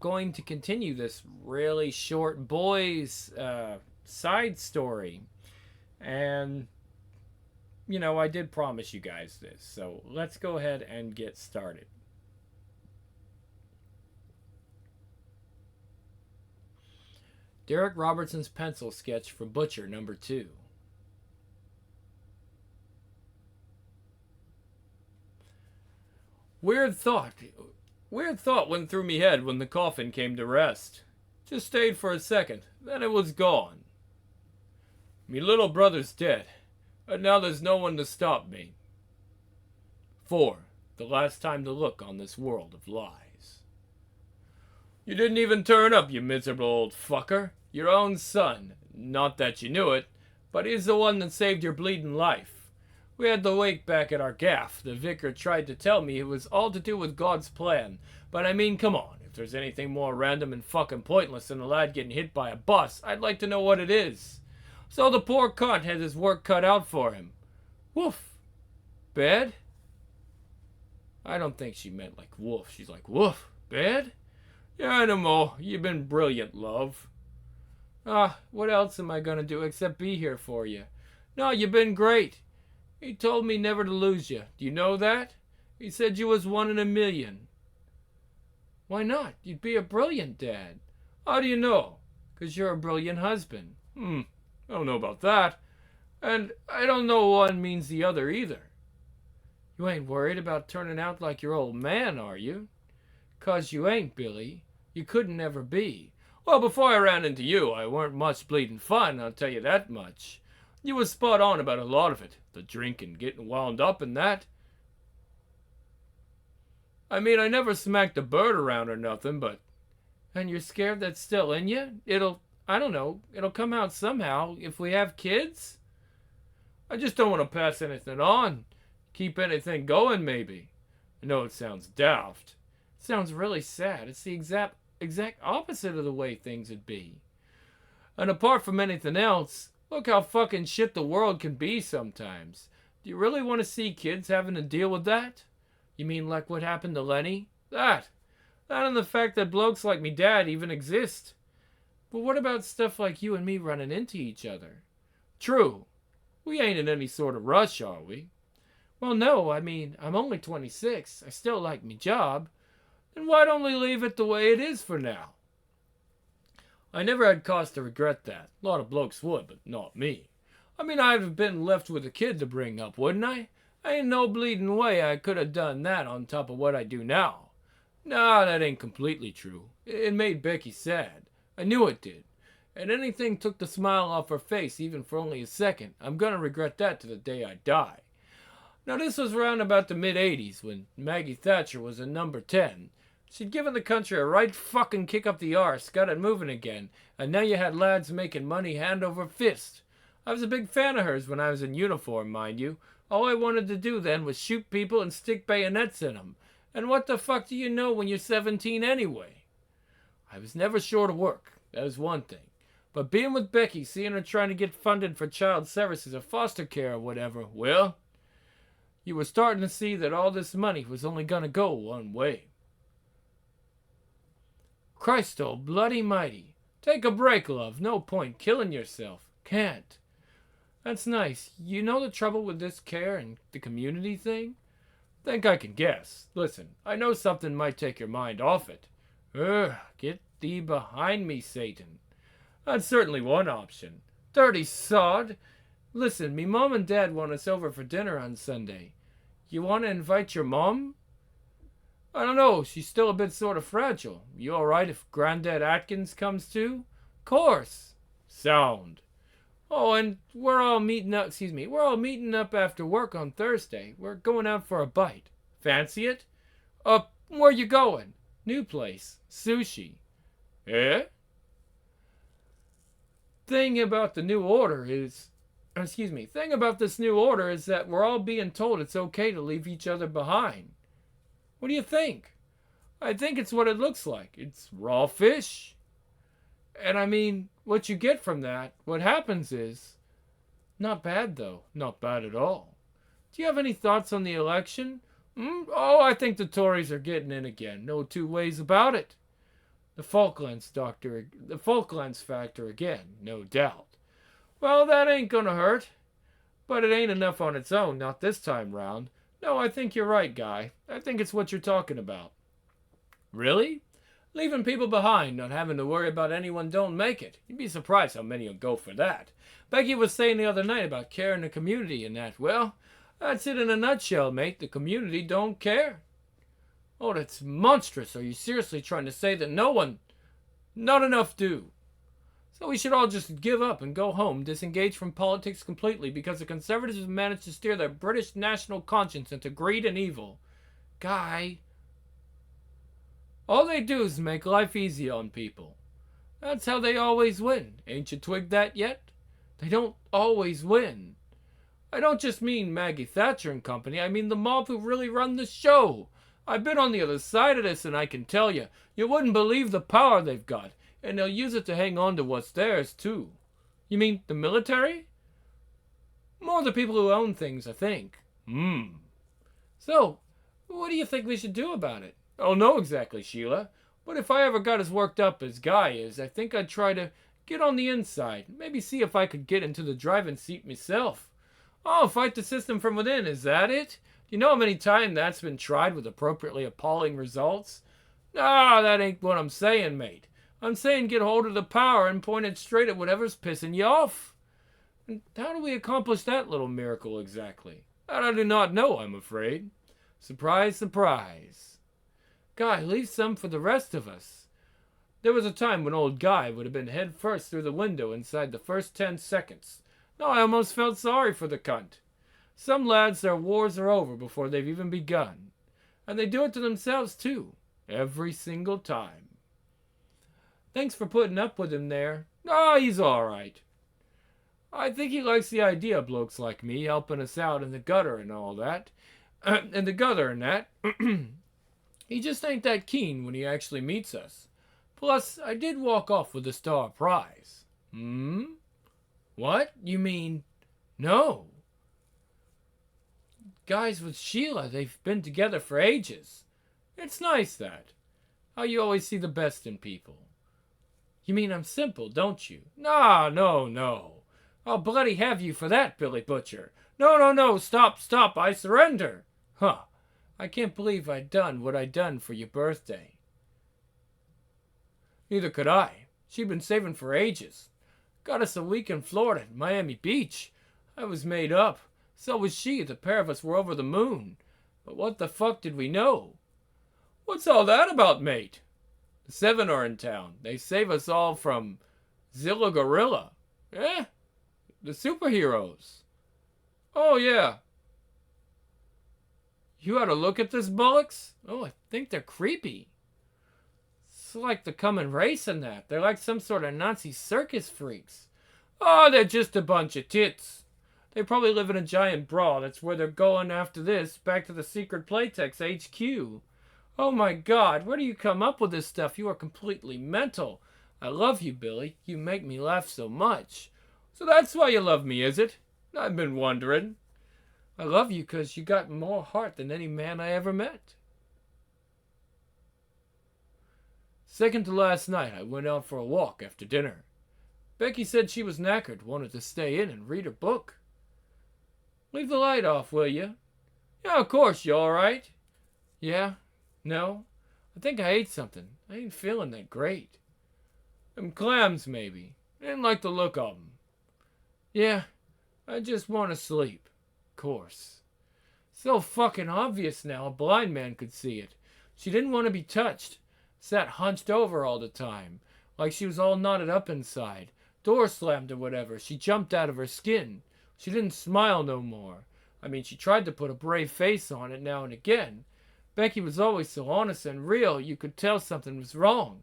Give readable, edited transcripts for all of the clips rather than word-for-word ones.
going to continue this really short boys side story. And, I did promise you guys this. So let's go ahead and get started. Derek Robertson's pencil sketch for Butcher number 2. Weird thought. Weird thought went through me head when the coffin came to rest. Just stayed for a second, then it was gone. Me little brother's dead, and now there's no one to stop me. 4. The last time to look on this world of lies. You didn't even turn up, you miserable old fucker. Your own son. Not that you knew it, but he's the one that saved your bleeding life. We had the wake back at our gaff. The vicar tried to tell me it was all to do with God's plan. But I mean, come on. If there's anything more random and fucking pointless than a lad getting hit by a bus, I'd like to know what it is. So the poor cunt had his work cut out for him. Woof. Bed? I don't think she meant like woof. She's like, woof. Bed? Yeah, I know. You've been brilliant, love. What else am I gonna do except be here for you? No, you've been great. He told me never to lose you. Do you know that? He said you was 1 in a million. Why not? You'd be a brilliant dad. How do you know? 'Cause you're a brilliant husband. I don't know about that. And I don't know one means the other either. You ain't worried about turning out like your old man, are you? 'Cause you ain't, Billy. You couldn't ever be. Well, before I ran into you, I weren't much bleeding fun, I'll tell you that much. You was spot on about a lot of it. The drinking, getting wound up and that. I mean, I never smacked a bird around or nothing, but... And you're scared that's still in you? I don't know, it'll come out somehow if we have kids? I just don't want to pass anything on. Keep anything going, maybe. I know it sounds daft. It sounds really sad. It's the exact opposite of the way things would be. And apart from anything else, look how fucking shit the world can be sometimes. Do you really want to see kids having to deal with that? You mean like what happened to Lenny? That and the fact that blokes like me dad even exist. But what about stuff like you and me running into each other? True. We ain't in any sort of rush, are we? Well, no, I mean, I'm only 26. I still like me job. Then why don't we leave it the way it is for now? I never had cause to regret that. A lot of blokes would, but not me. I mean, I'd have been left with a kid to bring up, wouldn't I? Ain't no bleeding way I could have done that on top of what I do now. No, that ain't completely true. It made Becky sad. I knew it did. And anything took the smile off her face even for only a second. I'm gonna regret that to the day I die. Now this was around about the mid-'80s when Maggie Thatcher was in number 10. She'd given the country a right fucking kick up the arse, got it moving again, and now you had lads making money hand over fist. I was a big fan of hers when I was in uniform, mind you. All I wanted to do then was shoot people and stick bayonets in them. And what the fuck do you know when you're 17 anyway? I was never short of work, that was one thing. But being with Becky, seeing her trying to get funded for child services or foster care or whatever, well, you were starting to see that all this money was only gonna go one way. Christo bloody mighty. Take a break, love. No point killing yourself. Can't. That's nice. You know the trouble with this care and the community thing? Think I can guess. Listen, I know something might take your mind off it. Get thee behind me, Satan. That's certainly one option. Dirty sod. Listen, me mom and dad want us over for dinner on Sunday. You want to invite your mom? I don't know. She's still a bit sort of fragile. You all right if Granddad Atkins comes too? Course. Sound. Oh, and we're all meeting up after work on Thursday. We're going out for a bite. Fancy it? Where you going? New place. Sushi. Eh? Thing about this new order is that we're all being told it's okay to leave each other behind. What do you think? I think it's what it looks like. It's raw fish. And I mean, what you get from that, what happens is... Not bad, though. Not bad at all. Do you have any thoughts on the election? Oh, I think the Tories are getting in again. No two ways about it. The Falklands factor again, no doubt. Well, that ain't gonna hurt. But it ain't enough on its own, not this time round. No, I think you're right, Guy. I think it's what you're talking about. Really? Leaving people behind, not having to worry about anyone don't make it. You'd be surprised how many will go for that. Becky was saying the other night about care in the community and that. Well, that's it in a nutshell, mate. The community don't care. Oh, that's monstrous. Are you seriously trying to say that not enough do? So we should all just give up and go home, disengage from politics completely because the Conservatives have managed to steer their British national conscience into greed and evil. Guy, all they do is make life easy on people. That's how they always win. Ain't you twigged that yet? They don't always win. I don't just mean Maggie Thatcher and company. I mean the mob who really run the show. I've been on the other side of this and I can tell you, you wouldn't believe the power they've got. And they'll use it to hang on to what's theirs, too. You mean the military? More the people who own things, I think. So, what do you think we should do about it? Oh, no, exactly, Sheila. But if I ever got as worked up as Guy is, I think I'd try to get on the inside. Maybe see if I could get into the driving seat myself. Oh, fight the system from within, is that it? Do you know how many times that's been tried with appropriately appalling results? Ah, that ain't what I'm saying, mate. I'm saying get hold of the power and point it straight at whatever's pissing you off. And how do we accomplish that little miracle exactly? That I do not know, I'm afraid. Surprise, surprise. Guy, leave some for the rest of us. There was a time when old Guy would have been head first through the window inside the first 10 seconds. No, I almost felt sorry for the cunt. Some lads, their wars are over before they've even begun. And they do it to themselves, too. Every single time. Thanks for putting up with him there. Oh, he's all right. I think he likes the idea of blokes like me helping us out in the gutter and all that. He just ain't that keen when he actually meets us. Plus, I did walk off with the star prize. What? You mean... No. Guys with Sheila, they've been together for ages. It's nice that. How you always see the best in people. You mean I'm simple, don't you? No. I'll bloody have you for that, Billy Butcher. No, stop, I surrender. Huh, I can't believe I'd done what I'd done for your birthday. Neither could I. She'd been saving for ages. Got us a week in Florida, Miami Beach. I was made up. So was she. The pair of us were over the moon. But what the fuck did we know? What's all that about, mate? The 7 are in town. They save us all from Zilla Gorilla. Eh? The superheroes. Oh, yeah. You had a look at this bullocks? Oh, I think they're creepy. It's like the coming race and that. They're like some sort of Nazi circus freaks. Oh, they're just a bunch of tits. They probably live in a giant bra. That's where they're going after this, back to the secret Playtex HQ. Oh my God, where do you come up with this stuff? You are completely mental. I love you, Billy. You make me laugh so much. So that's why you love me, is it? I've been wondering. I love you because you got more heart than any man I ever met. Second to last night, I went out for a walk after dinner. Becky said she was knackered, wanted to stay in and read her book. Leave the light off, will you? Yeah, of course, you all right? Yeah? No? I think I ate something. I ain't feeling that great. Them clams, maybe. I didn't like the look of 'em. Yeah, I just want to sleep. Course. So fucking obvious now, a blind man could see it. She didn't want to be touched. Sat hunched over all the time, like she was all knotted up inside. Door slammed or whatever. She jumped out of her skin. She didn't smile no more. I mean, she tried to put a brave face on it now and again. Becky was always so honest and real, you could tell something was wrong.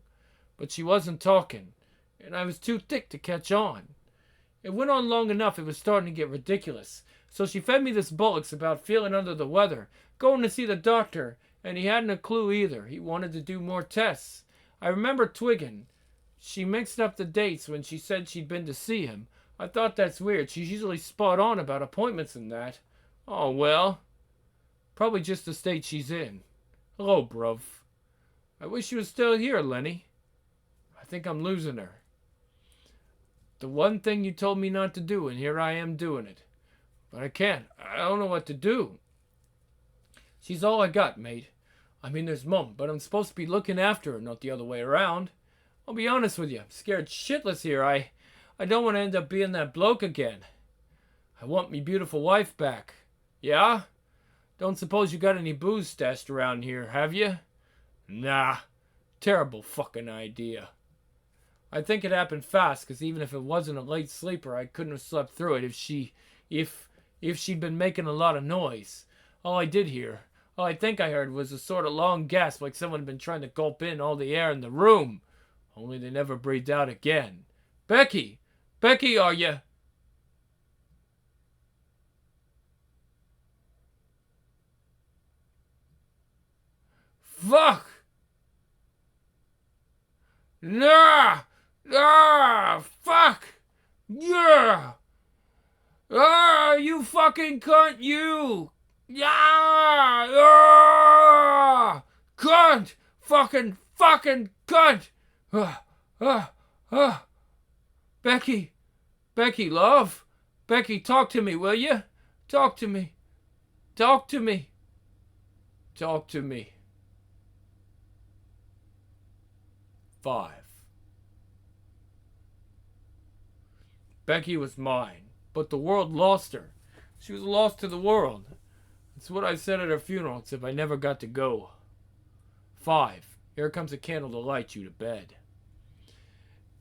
But she wasn't talking, and I was too thick to catch on. It went on long enough, it was starting to get ridiculous. So she fed me this bollocks about feeling under the weather, going to see the doctor, and he hadn't a clue either. He wanted to do more tests. I remember twigging. She mixed up the dates when she said she'd been to see him. I thought that's weird. She's usually spot on about appointments and that. Oh, well. Probably just the state she's in. Hello, bruv. I wish you was still here, Lenny. think I'm losing her. The one thing you told me not to do, and here I am doing it. But I can't. I don't know what to do. She's all I got, mate. I mean, there's Mum, but I'm supposed to be looking after her, not the other way around. I'll be honest with you. I'm scared shitless here. I don't want to end up being that bloke again. I want me beautiful wife back. Yeah? Don't suppose you got any booze stashed around here, have you? Nah. Terrible fucking idea. I think it happened fast, because even if it wasn't a late sleeper, I couldn't have slept through it if she'd been making a lot of noise. All I think I heard was a sort of long gasp, like someone had been trying to gulp in all the air in the room. Only they never breathed out again. Becky! Becky, are you? Fuck! Nah! Ah! Fuck! Yeah! Ah! You fucking cunt, you! Yeah! Ah! Cunt! Fucking cunt! Becky! Becky, love! Becky, talk to me, will you? Talk to me. Talk to me. Talk to me. 5. Becky was mine, but the world lost her. She was lost to the world. That's what I said at her funeral, except I never got to go. 5. Here comes a candle to light you to bed.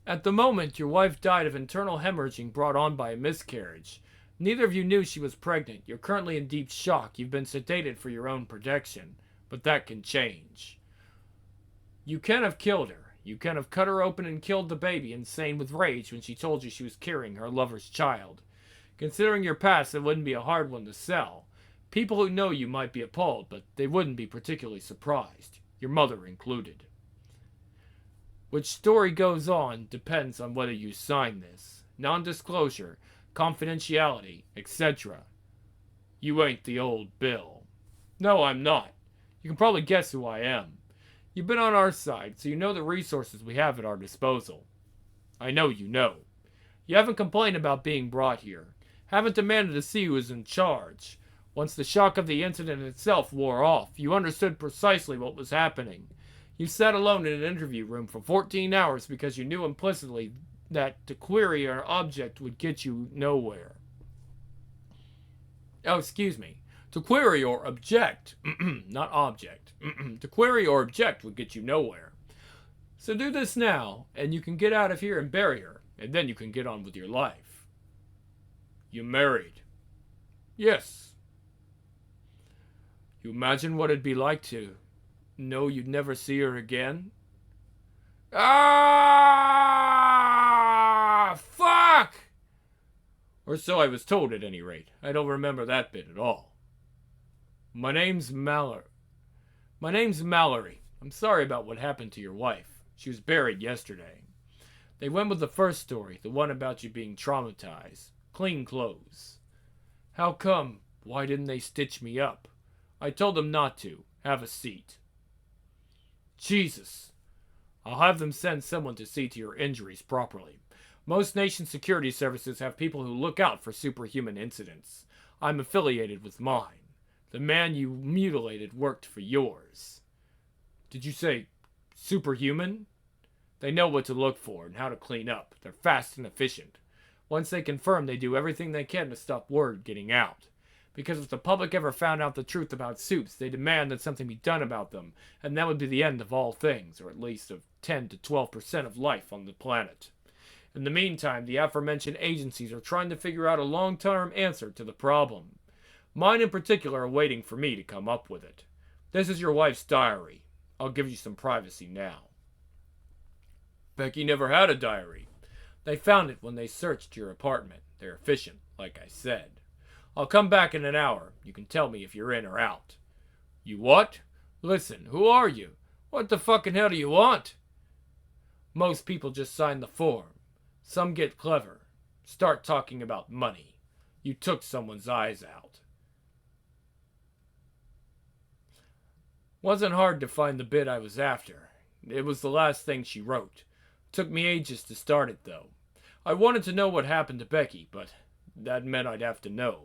At the moment, your wife died of internal hemorrhaging brought on by a miscarriage. Neither of you knew she was pregnant. You're currently in deep shock. You've been sedated for your own protection, but that can change. You can have killed her. You can have cut her open and killed the baby, insane with rage, when she told you she was carrying her lover's child. Considering your past, it wouldn't be a hard one to sell. People who know you might be appalled, but they wouldn't be particularly surprised, your mother included. Which story goes on depends on whether you sign this. Non-disclosure, confidentiality, etc. You ain't the old Bill. No, I'm not. You can probably guess who I am. You've been on our side, so you know the resources we have at our disposal. I know you know. You haven't complained about being brought here. Haven't demanded to see who is in charge. Once the shock of the incident itself wore off, you understood precisely what was happening. You sat alone in an interview room for 14 hours because you knew implicitly that to query an object would get you nowhere. Oh, excuse me. To query or object, not object. To query or object would get you nowhere. So do this now, and you can get out of here and bury her, and then you can get on with your life. You married? Yes. You imagine what it'd be like to know you'd never see her again? Ah! Fuck! Or so I was told, at any rate. I don't remember that bit at all. My name's Mallory. I'm sorry about what happened to your wife. She was buried yesterday. They went with the first story, the one about you being traumatized. Clean clothes. How come? Why didn't they stitch me up? I told them not to. Have a seat. Jesus. I'll have them send someone to see to your injuries properly. Most nation security services have people who look out for superhuman incidents. I'm affiliated with mine. The man you mutilated worked for yours. Did you say superhuman? They know what to look for and how to clean up. They're fast and efficient. Once they confirm, they do everything they can to stop word getting out. Because if the public ever found out the truth about suits, they demand that something be done about them, and that would be the end of all things, or at least of 10 to 12% of life on the planet. In the meantime, the aforementioned agencies are trying to figure out a long-term answer to the problem. Mine in particular are waiting for me to come up with it. This is your wife's diary. I'll give you some privacy now. Becky never had a diary. They found it when they searched your apartment. They're efficient, like I said. I'll come back in an hour. You can tell me if you're in or out. You what? Listen, who are you? What the fucking hell do you want? Most people just sign the form. Some get clever. Start talking about money. You took someone's eyes out. Wasn't hard to find the bit I was after. It was the last thing she wrote. Took me ages to start it, though. I wanted to know what happened to Becky, but that meant I'd have to know.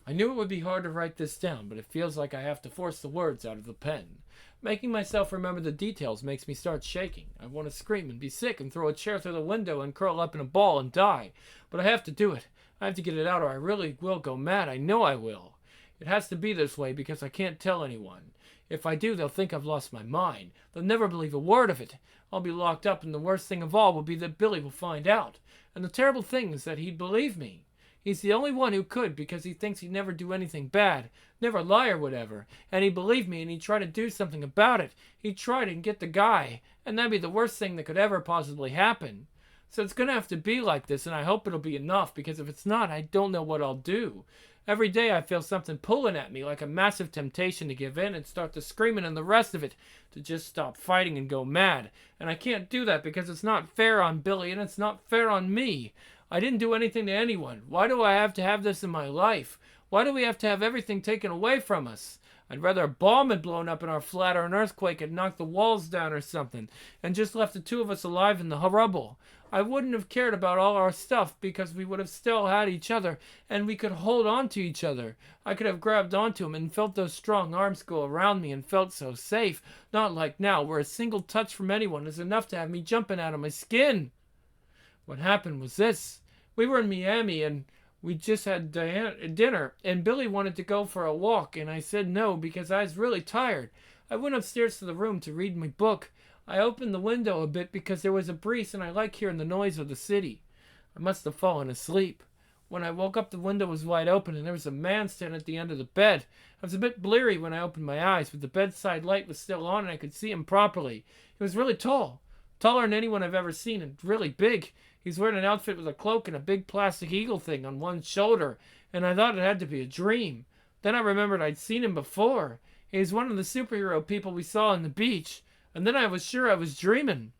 I knew it would be hard to write this down, but it feels like I have to force the words out of the pen. Making myself remember the details makes me start shaking. I want to scream and be sick and throw a chair through the window and curl up in a ball and die. But I have to do it. I have to get it out or I really will go mad. I know I will. It has to be this way because I can't tell anyone. If I do, they'll think I've lost my mind. They'll never believe a word of it. I'll be locked up, and the worst thing of all will be that Billy will find out. And the terrible thing is that he'd believe me. He's the only one who could because he thinks he'd never do anything bad, never lie or whatever. And he believed me and he'd try to do something about it. He'd try to get the guy, and that'd be the worst thing that could ever possibly happen. So it's going to have to be like this, and I hope it'll be enough because if it's not, I don't know what I'll do. Every day I feel something pulling at me like a massive temptation to give in and start to screaming and the rest of it, to just stop fighting and go mad. And I can't do that because it's not fair on Billy and it's not fair on me. I didn't do anything to anyone. Why do I have to have this in my life? Why do we have to have everything taken away from us? I'd rather a bomb had blown up in our flat or an earthquake had knocked the walls down or something and just left the two of us alive in the rubble. I wouldn't have cared about all our stuff because we would have still had each other and we could hold on to each other. I could have grabbed onto him and felt those strong arms go around me and felt so safe. Not like now where a single touch from anyone is enough to have me jumping out of my skin. What happened was this. We were in Miami and we just had dinner and Billy wanted to go for a walk and I said no because I was really tired. I went upstairs to the room to read my book. I opened the window a bit because there was a breeze and I like hearing the noise of the city. I must have fallen asleep. When I woke up, the window was wide open and there was a man standing at the end of the bed. I was a bit bleary when I opened my eyes, but the bedside light was still on and I could see him properly. He was really tall, taller than anyone I've ever seen and really big. He's wearing an outfit with a cloak and a big plastic eagle thing on one shoulder, and I thought it had to be a dream. Then I remembered I'd seen him before. He was one of the superhero people we saw on the beach. And then I was sure I was dreaming.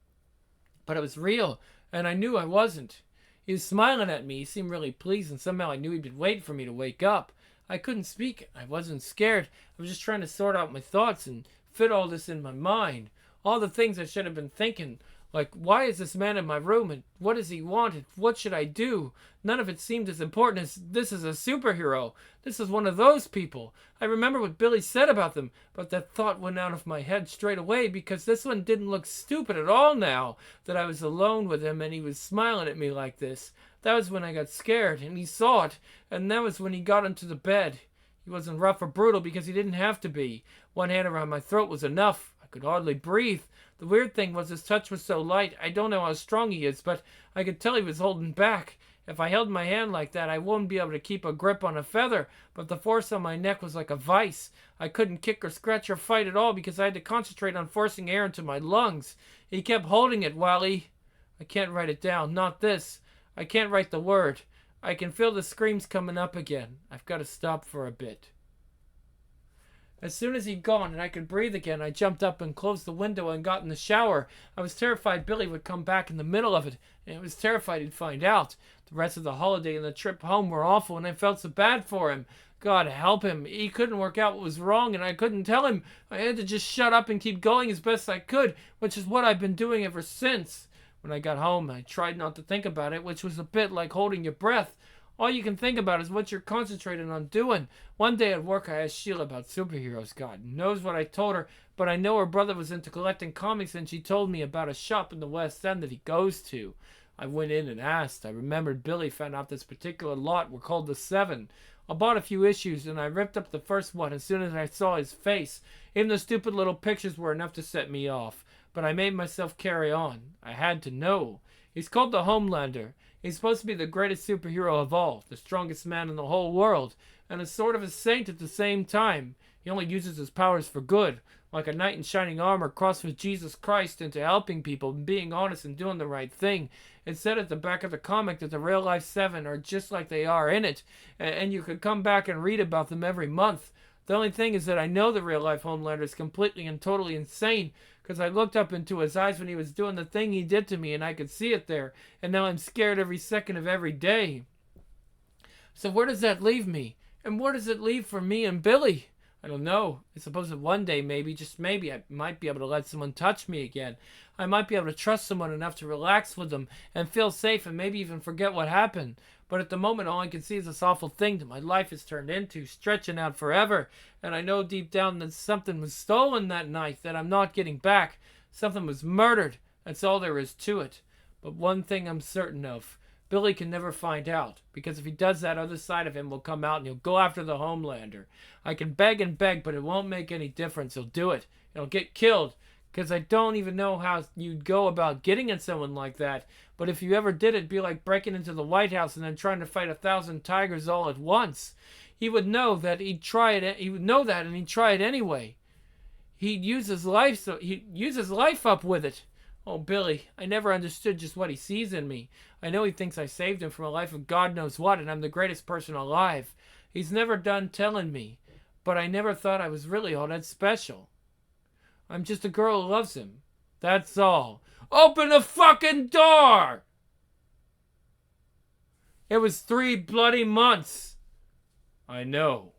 But it was real, and I knew I wasn't. He was smiling at me. He seemed really pleased, and somehow I knew he'd been waiting for me to wake up. I couldn't speak. I wasn't scared. I was just trying to sort out my thoughts and fit all this in my mind. All the things I should have been thinking. Like, why is this man in my room, and what does he want, and what should I do? None of it seemed as important as this is a superhero. This is one of those people. I remember what Billy said about them, but that thought went out of my head straight away because this one didn't look stupid at all now that I was alone with him and he was smiling at me like this. That was when I got scared, and he saw it, and that was when he got into the bed. He wasn't rough or brutal because he didn't have to be. One hand around my throat was enough. I could hardly breathe. The weird thing was his touch was so light. I don't know how strong he is, but I could tell he was holding back. If I held my hand like that, I wouldn't be able to keep a grip on a feather, but the force on my neck was like a vice. I couldn't kick or scratch or fight at all because I had to concentrate on forcing air into my lungs. He kept holding it while he... I can't write it down. Not this. I can't write the word. I can feel the screams coming up again. I've got to stop for a bit. As soon as he'd gone and I could breathe again, I jumped up and closed the window and got in the shower. I was terrified Billy would come back in the middle of it, and I was terrified he'd find out. The rest of the holiday and the trip home were awful, and I felt so bad for him. God help him. He couldn't work out what was wrong, and I couldn't tell him. I had to just shut up and keep going as best I could, which is what I've been doing ever since. When I got home, I tried not to think about it, which was a bit like holding your breath. All you can think about is what you're concentrating on doing. One day at work, I asked Sheila about superheroes. God knows what I told her, but I know her brother was into collecting comics, and she told me about a shop in the West End that he goes to. I went in and asked. I remembered Billy found out this particular lot were called the Seven. I bought a few issues, and I ripped up the first one as soon as I saw his face. Even the stupid little pictures were enough to set me off. But I made myself carry on. I had to know. He's called the Homelander. He's supposed to be the greatest superhero of all, the strongest man in the whole world, and a sort of a saint at the same time. He only uses his powers for good, like a knight in shining armor crossed with Jesus Christ into helping people and being honest and doing the right thing. It said at the back of the comic that the real life Seven are just like they are in it, and you could come back and read about them every month. The only thing is that I know the real life Homelander is completely and totally insane, because I looked up into his eyes when he was doing the thing he did to me, and I could see it there, and now I'm scared every second of every day. So where does that leave me? And where does it leave for me and Billy? I don't know. I suppose that one day, maybe, just maybe, I might be able to let someone touch me again. I might be able to trust someone enough to relax with them and feel safe and maybe even forget what happened. But at the moment, all I can see is this awful thing that my life has turned into, stretching out forever. And I know deep down that something was stolen that night that I'm not getting back. Something was murdered. That's all there is to it. But one thing I'm certain of. Billy can never find out, because if he does, that other side of him will come out and he'll go after the Homelander. I can beg and beg, but it won't make any difference. He'll do it. He'll get killed, because I don't even know how you'd go about getting at someone like that. But if you ever did, it'd be like breaking into the White House and then trying to fight 1,000 tigers all at once. He would know that he'd try it. He would know that, and he'd try it anyway. He'd use his life up with it. Oh, Billy, I never understood just what he sees in me. I know he thinks I saved him from a life of God knows what, and I'm the greatest person alive. He's never done telling me, but I never thought I was really all that special. I'm just a girl who loves him. That's all. Open the fucking door! It was 3 bloody months. I know.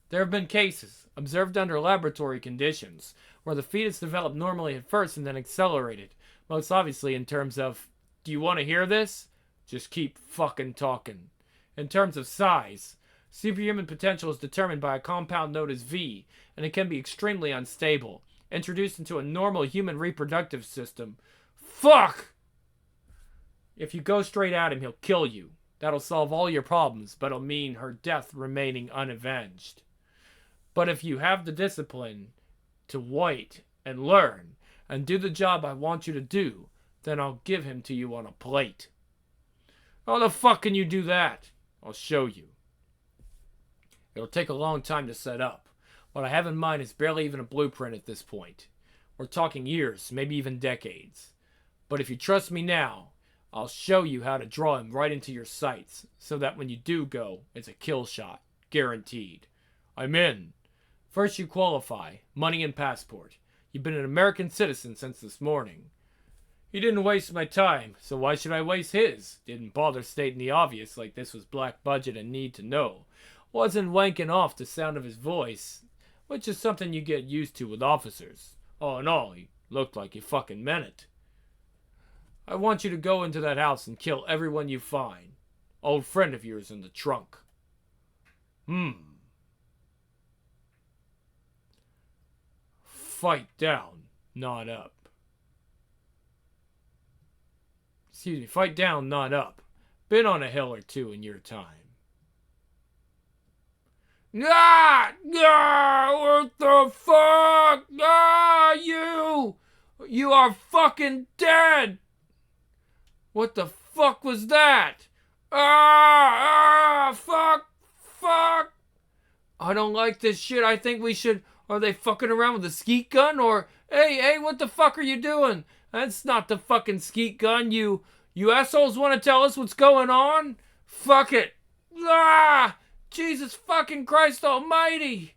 There have been cases, observed under laboratory conditions, where the fetus developed normally at first and then accelerated. Most obviously in terms of, do you want to hear this? Just keep fucking talking. In terms of size, superhuman potential is determined by a compound known as V, and it can be extremely unstable. Introduced into a normal human reproductive system. Fuck! If you go straight at him, he'll kill you. That'll solve all your problems, but it'll mean her death remaining unavenged. But if you have the discipline to wait and learn and do the job I want you to do, then I'll give him to you on a plate. How the fuck can you do that? I'll show you. It'll take a long time to set up. What I have in mind is barely even a blueprint at this point. We're talking years, maybe even decades. But if you trust me now, I'll show you how to draw him right into your sights, so that when you do go, it's a kill shot. Guaranteed. I'm in. First you qualify. Money and passport. You've been an American citizen since this morning. He didn't waste my time, so why should I waste his? Didn't bother stating the obvious like this was black budget and need to know. Wasn't wanking off the sound of his voice, which is something you get used to with officers. All in all, he looked like he fucking meant it. I want you to go into that house and kill everyone you find. Old friend of yours in the trunk. Fight down, not up. Excuse me, fight down, not up. Been on a hill or two in your time. Ah! What the fuck? Ah, you are fucking dead! What the fuck was that? Fuck! I don't like this shit. I think we should... Are they fucking around with a skeet gun? Or, hey, what the fuck are you doing? That's not the fucking skeet gun. You assholes want to tell us what's going on? Fuck it. Ah! Jesus fucking Christ almighty.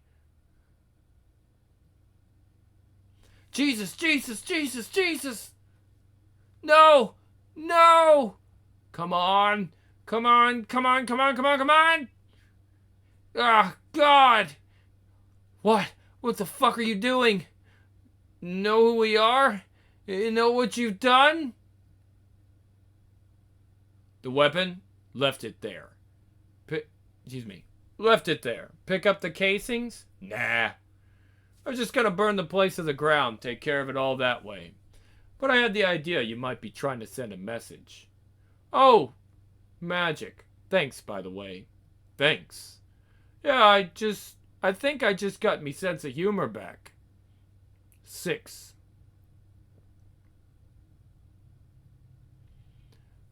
Jesus. No. Come on. Ah, God. What the fuck are you doing? Know who we are? You know what you've done? The weapon? Left it there. Left it there. Pick up the casings? Nah. I was just gonna burn the place to the ground, take care of it all that way. But I had the idea you might be trying to send a message. Oh, magic. Thanks, by the way. Thanks. Yeah, I think I just got me sense of humor back. 6.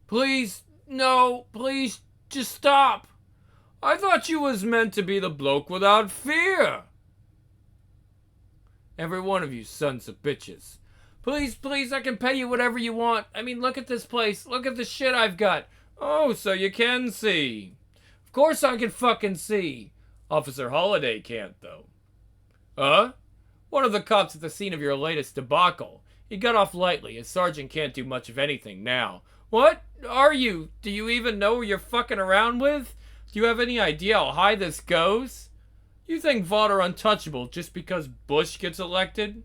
Please, no, please, just stop. I thought you was meant to be the bloke without fear. Every one of you sons of bitches. Please, I can pay you whatever you want. I mean, look at this place. Look at the shit I've got. Oh, so you can see. Of course I can fucking see. Officer Holliday can't, though. Huh? One of the cops at the scene of your latest debacle. He got off lightly. His sergeant can't do much of anything now. What are you? Do you even know who you're fucking around with? Do you have any idea how high this goes? You think Vought are untouchable just because Bush gets elected?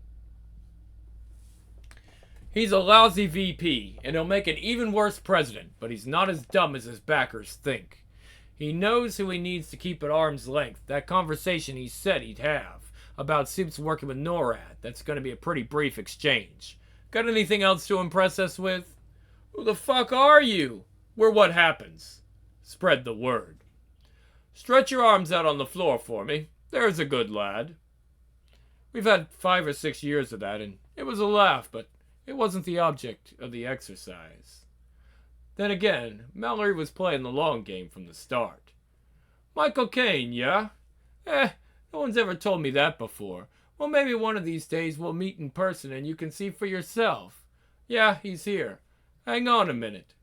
He's a lousy VP, and he'll make an even worse president, but he's not as dumb as his backers think. He knows who he needs to keep at arm's length. That conversation he said he'd have about Soups working with NORAD, that's going to be a pretty brief exchange. Got anything else to impress us with? Who the fuck are you? We're what happens. Spread the word. Stretch your arms out on the floor for me. There's a good lad. We've had 5 or 6 years of that, and it was a laugh, but it wasn't the object of the exercise. Then again, Mallory was playing the long game from the start. Michael Caine, yeah? No one's ever told me that before. Well, maybe one of these days we'll meet in person and you can see for yourself. Yeah, he's here. Hang on a minute.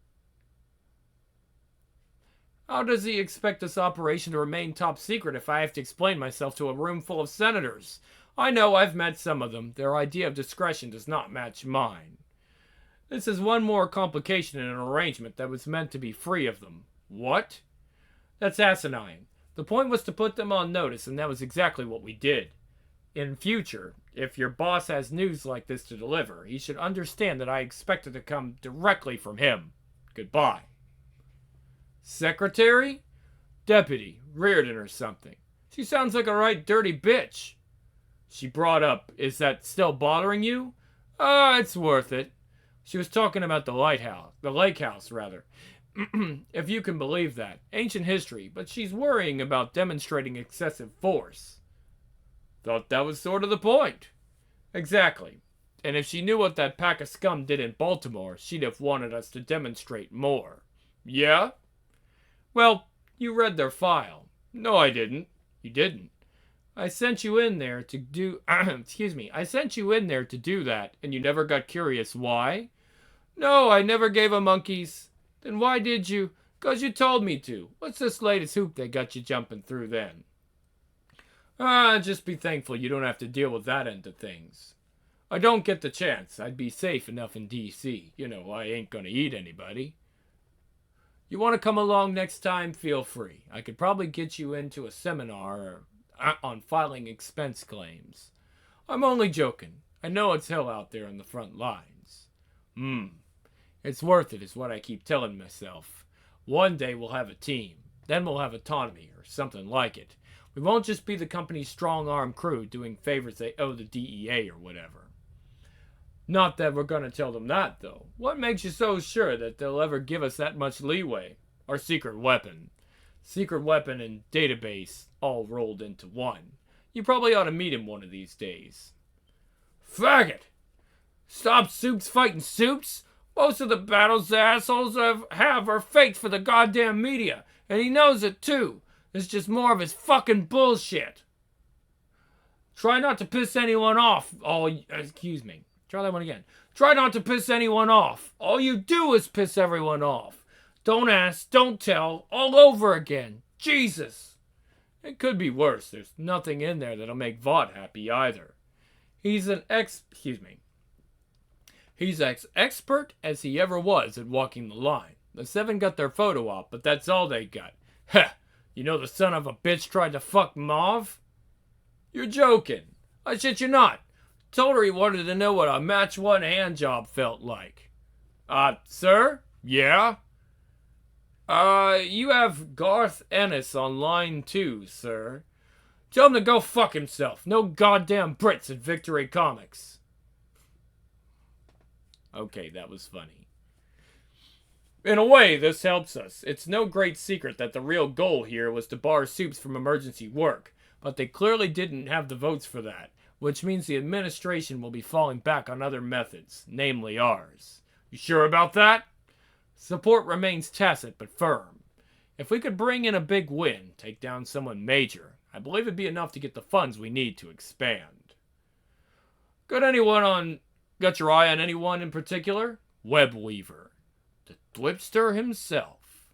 How does he expect this operation to remain top secret if I have to explain myself to a room full of senators? I know, I've met some of them. Their idea of discretion does not match mine. This is one more complication in an arrangement that was meant to be free of them. What? That's asinine. The point was to put them on notice, and that was exactly what we did. In future, if your boss has news like this to deliver, he should understand that I expect it to come directly from him. Goodbye. Secretary? Deputy, Reardon or something. She sounds like a right dirty bitch. She brought up, is that still bothering you? It's worth it. She was talking about the lake house, rather. If you can believe that. Ancient history, but she's worrying about demonstrating excessive force. Thought that was sort of the point. Exactly. And if she knew what that pack of scum did in Baltimore, she'd have wanted us to demonstrate more. Yeah? Well, you read their file. No, I didn't. You didn't. I sent you in there to do... I sent you in there to do that, and you never got curious why? No, I never gave a monkey's. Then why did you? 'Cause you told me to. What's this latest hoop they got you jumping through then? Just be thankful you don't have to deal with that end of things. I don't get the chance. I'd be safe enough in D.C. You know, I ain't gonna eat anybody. You want to come along next time? Feel free. I could probably get you into a seminar on filing expense claims. I'm only joking. I know it's hell out there on the front lines. It's worth it is what I keep telling myself. One day we'll have a team. Then we'll have autonomy or something like it. We won't just be the company's strong-arm crew doing favors they owe the DEA or whatever. Not that we're going to tell them that, though. What makes you so sure that they'll ever give us that much leeway? Our secret weapon. Secret weapon and database all rolled into one. You probably ought to meet him one of these days. Faggot! Stop Soups fighting Soups? Most of the battles the assholes have are faked for the goddamn media, and he knows it too. It's just more of his fucking bullshit. Try not to piss anyone off. Try that one again. Try not to piss anyone off. All you do is piss everyone off. Don't ask, don't tell, all over again. Jesus. It could be worse. There's nothing in there that'll make Vought happy either. He's as expert as he ever was at walking the line. The 7 got their photo op, but that's all they got. Heh, you know the son of a bitch tried to fuck Mauve? You're joking. I shit you not. Told her he wanted to know what a match one hand job felt like. Sir? Yeah? You have Garth Ennis on line 2, sir. Tell him to go fuck himself. No goddamn Brits at Victory Comics. Okay, that was funny. In a way, this helps us. It's no great secret that the real goal here was to bar Soups from emergency work, but they clearly didn't have the votes for that, which means the administration will be falling back on other methods, namely ours. You sure about that? Support remains tacit but firm. If we could bring in a big win, take down someone major, I believe it'd be enough to get the funds we need to expand. Got your eye on anyone in particular? Webweaver. The Dwipster himself.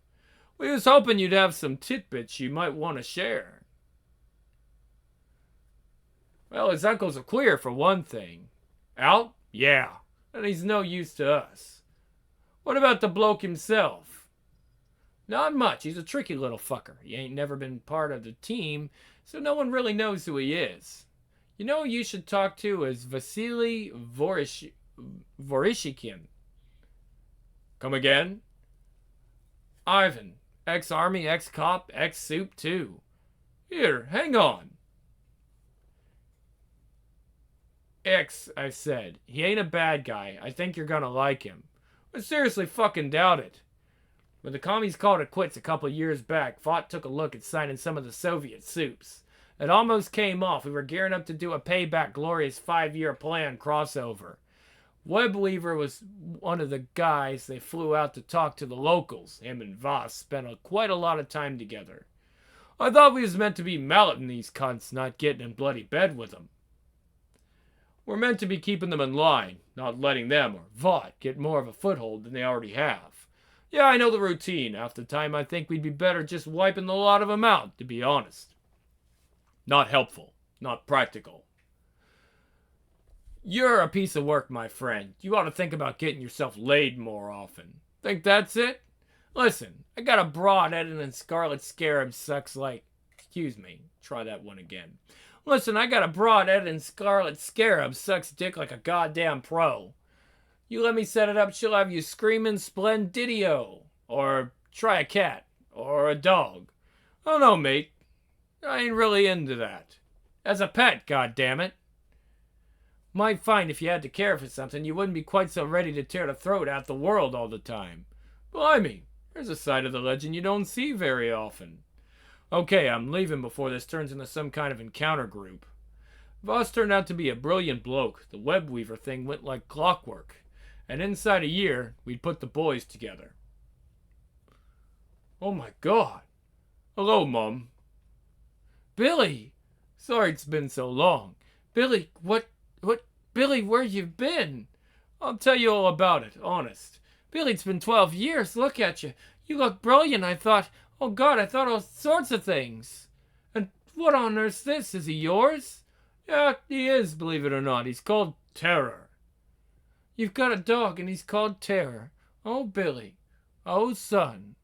We was hoping you'd have some tidbits you might want to share. Well, his uncle's a queer for one thing. Out? Yeah. And he's no use to us. What about the bloke himself? Not much. He's a tricky little fucker. He ain't never been part of the team so no one really knows who he is. You know who you should talk to is Vasily Vorishikin. Come again? Ivan, ex-army, ex-cop, ex-soup too. Here, hang on. I said. He ain't a bad guy. I think you're gonna like him. I seriously fucking doubt it. When the commies called it quits a couple years back, Vought took a look at signing some of the Soviet soups. It almost came off. We were gearing up to do a Payback Glorious 5-year plan crossover. Webweaver was one of the guys they flew out to talk to the locals. Him and Voss spent quite a lot of time together. I thought we was meant to be malleting these cunts, not getting in bloody bed with them. We're meant to be keeping them in line, not letting them or Vought get more of a foothold than they already have. Yeah, I know the routine. Half the time I think we'd be better just wiping the lot of them out, to be honest. Not helpful. Not practical. You're a piece of work, my friend. You ought to think about getting yourself laid more often. Think that's it? Listen, I got a broad-headed and scarlet scarab sucks like... Excuse me. Try that one again. Listen, I got a broad-headed and scarlet scarab sucks dick like a goddamn pro. You let me set it up, she'll have you screaming splendidio. Or try a cat. Or a dog. I don't know, mate. I ain't really into that. As a pet, goddammit. Might find if you had to care for something, you wouldn't be quite so ready to tear the throat out the world all the time. Blimey, there's a side of the legend you don't see very often. Okay, I'm leaving before this turns into some kind of encounter group. Voss turned out to be a brilliant bloke. The Webweaver thing went like clockwork. And inside a year, we'd put the boys together. Oh my God. Hello, Mum. Billy! Sorry it's been so long. Billy, Billy, where you been? I'll tell you all about it, honest. Billy, it's been 12 years. Look at you. You look brilliant. I thought all sorts of things. And what on earth's this? Is he yours? Yeah, he is, believe it or not. He's called Terror. You've got a dog and he's called Terror. Oh, Billy. Oh, son.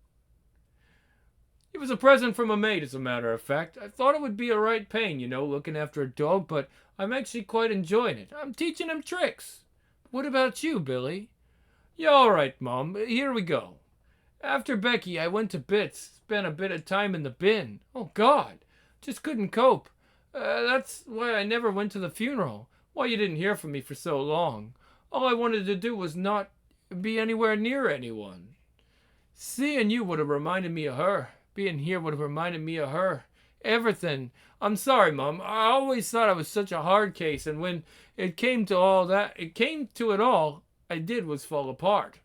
It was a present from a maid, as a matter of fact. I thought it would be a right pain, looking after a dog, but I'm actually quite enjoying it. I'm teaching him tricks. What about you, Billy? Yeah, all right, Mom. Here we go. After Becky, I went to Bits. Spent a bit of time in the bin. Oh, God. Just couldn't cope. That's why I never went to the funeral. Why you didn't hear from me for so long. All I wanted to do was not be anywhere near anyone. Seeing you would have reminded me of her. Being here would have reminded me of her. Everything. I'm sorry, Mom. I always thought I was such a hard case, and when it came to it all, I did was fall apart.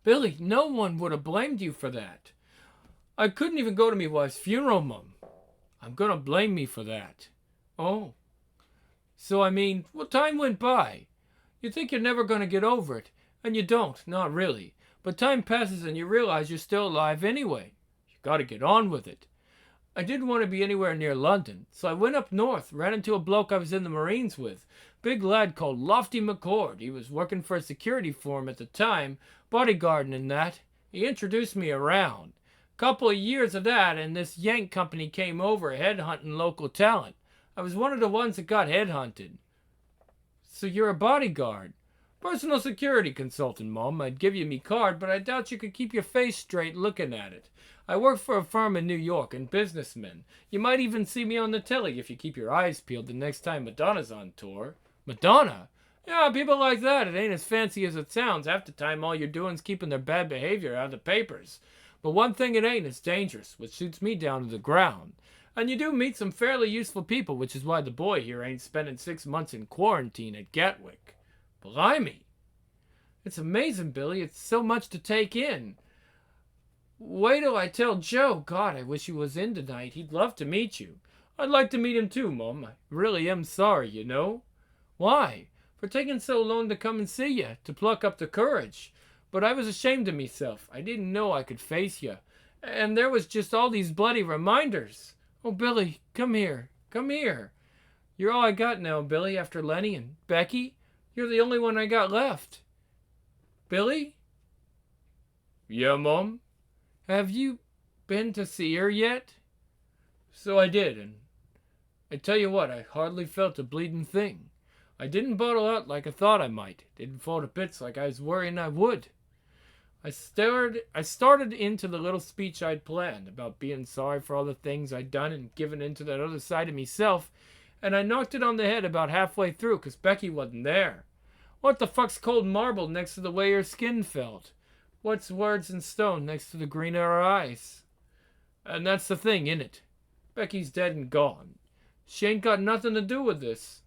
Billy, no one would have blamed you for that. I couldn't even go to me wife's funeral, Mum. I'm gonna blame me for that. Oh. So, well, time went by. You think you're never gonna get over it, and you don't, not really. But time passes and you realize you're still alive anyway. You gotta get on with it. I didn't want to be anywhere near London, so I went up north, ran into a bloke I was in the Marines with. Big lad called Lofty McCord. He was working for a security firm at the time, bodyguarding and that. He introduced me around. Couple of years of that, and this Yank company came over headhunting local talent. I was one of the ones that got headhunted. So you're a bodyguard. Personal security consultant, Mom. I'd give you me card, but I doubt you could keep your face straight looking at it. I work for a firm in New York and businessmen. You might even see me on the telly if you keep your eyes peeled the next time Madonna's on tour. Madonna? Yeah, people like that. It ain't as fancy as it sounds. Half the time all you're doing is keeping their bad behavior out of the papers. But one thing it ain't is dangerous, which shoots me down to the ground. And you do meet some fairly useful people, which is why the boy here ain't spending 6 months in quarantine at Gatwick. Blimey. It's amazing, Billy. It's so much to take in. Wait till I tell Joe. God, I wish he was in tonight. He'd love to meet you. I'd like to meet him too, Mom. I really am sorry, Why? For taking so long to come and see you, to pluck up the courage. But I was ashamed of myself. I didn't know I could face you. And there was just all these bloody reminders. Oh, Billy, come here. Come here. You're all I got now, Billy, after Lenny and Becky. You're the only one I got left. Billy? Yeah, Mom? Have you been to see her yet? So I did, and I tell you what, I hardly felt a bleeding thing. I didn't bottle out like I thought I might. Didn't fall to bits like I was worrying I would. I started into the little speech I'd planned about being sorry for all the things I'd done and giving into that other side of myself, and I knocked it on the head about halfway through 'cause Becky wasn't there. What the fuck's cold marble next to the way her skin felt? What's words and stone next to the green of her eyes? And that's the thing, innit? Becky's dead and gone. She ain't got nothing to do with this.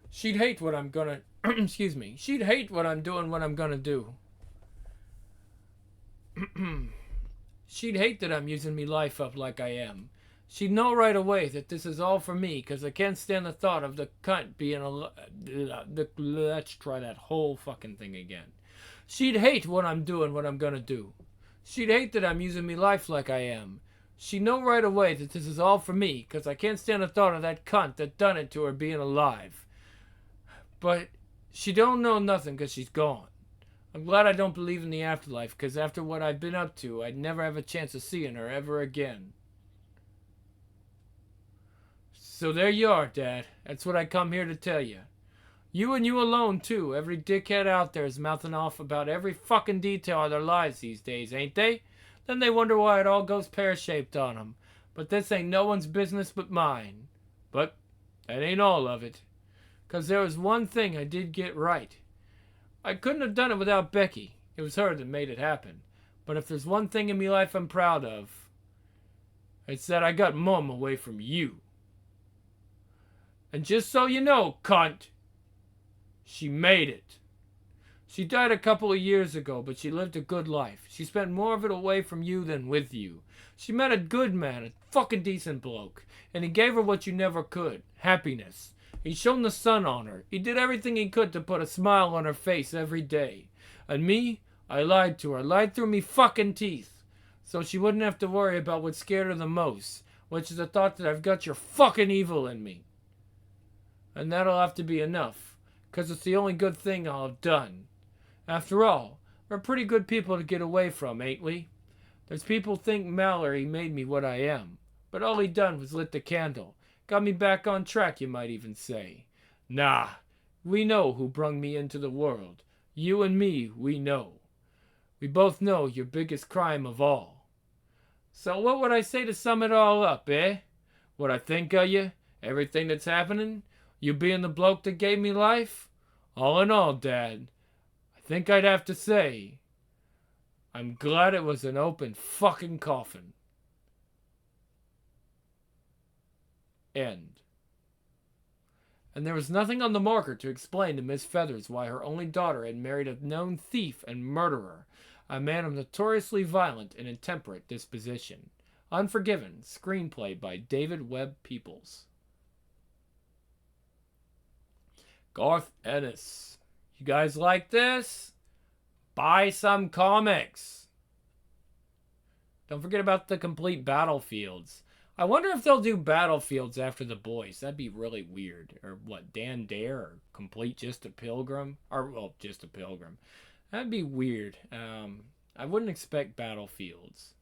She'd hate what I'm gonna... excuse me. She'd hate what I'm doing what I'm gonna do. She'd hate that I'm using me life up like I am. She'd know right away that this is all for me, 'cause I can't stand the thought of the cunt being let's try that whole fucking thing again. She'd hate what I'm doing what I'm gonna do. She'd hate that I'm using me life like I am. She'd know right away that this is all for me, 'cause I can't stand the thought of that cunt that done it to her being alive. But she don't know nothing 'cause she's gone. I'm glad I don't believe in the afterlife, 'cause after what I've been up to, I'd never have a chance of seeing her ever again. So there you are, Dad. That's what I come here to tell you. You and you alone, too. Every dickhead out there is mouthing off about every fucking detail of their lives these days, ain't they? Then they wonder why it all goes pear-shaped on them. But this ain't no one's business but mine. But that ain't all of it. 'Cause there was one thing I did get right. I couldn't have done it without Becky. It was her that made it happen. But if there's one thing in me life I'm proud of, it's that I got Mum away from you. And just so you know, cunt, she made it. She died a couple of years ago, but she lived a good life. She spent more of it away from you than with you. She met a good man, a fucking decent bloke, and he gave her what you never could, happiness. He shone the sun on her. He did everything he could to put a smile on her face every day. And me, I lied to her, lied through me fucking teeth, so she wouldn't have to worry about what scared her the most, which is the thought that I've got your fucking evil in me. And that'll have to be enough, 'cause it's the only good thing I'll have done. After all, we're pretty good people to get away from, ain't we? There's people think Mallory made me what I am, but all he done was lit the candle. Got me back on track, you might even say. Nah, we know who brung me into the world. You and me, we know. We both know your biggest crime of all. So what would I say to sum it all up, eh? What I think of you? Everything that's happening? You being the bloke that gave me life? All in all, Dad, I think I'd have to say, I'm glad it was an open fucking coffin. End. And there was nothing on the marker to explain to Miss Feathers why her only daughter had married a known thief and murderer, a man of notoriously violent and intemperate disposition. Unforgiven, screenplay by David Webb Peoples. Garth Ennis. You guys like this? Buy some comics. Don't forget about the complete Battlefields. I wonder if they'll do Battlefields after The Boys. That'd be really weird. Or what, Dan Dare or Complete Just a Pilgrim? Or, well, Just a Pilgrim. That'd be weird. I wouldn't expect Battlefields.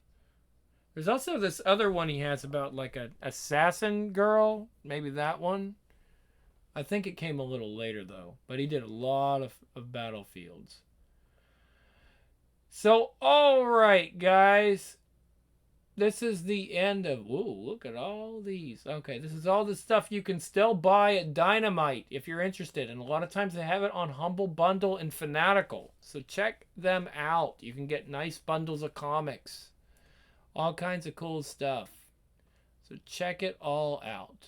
There's also this other one he has about like an assassin girl. Maybe that one. I think it came a little later, though. But he did a lot of Battlefields. So, alright, guys. This is the end of... Ooh, look at all these. Okay, this is all the stuff you can still buy at Dynamite if you're interested. And a lot of times they have it on Humble Bundle and Fanatical. So check them out. You can get nice bundles of comics. All kinds of cool stuff. So check it all out.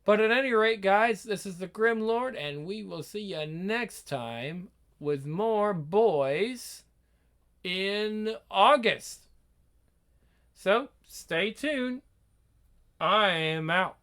But at any rate, guys, this is the Grim Lord, and we will see you next time with more boys in August. So, stay tuned. I am out.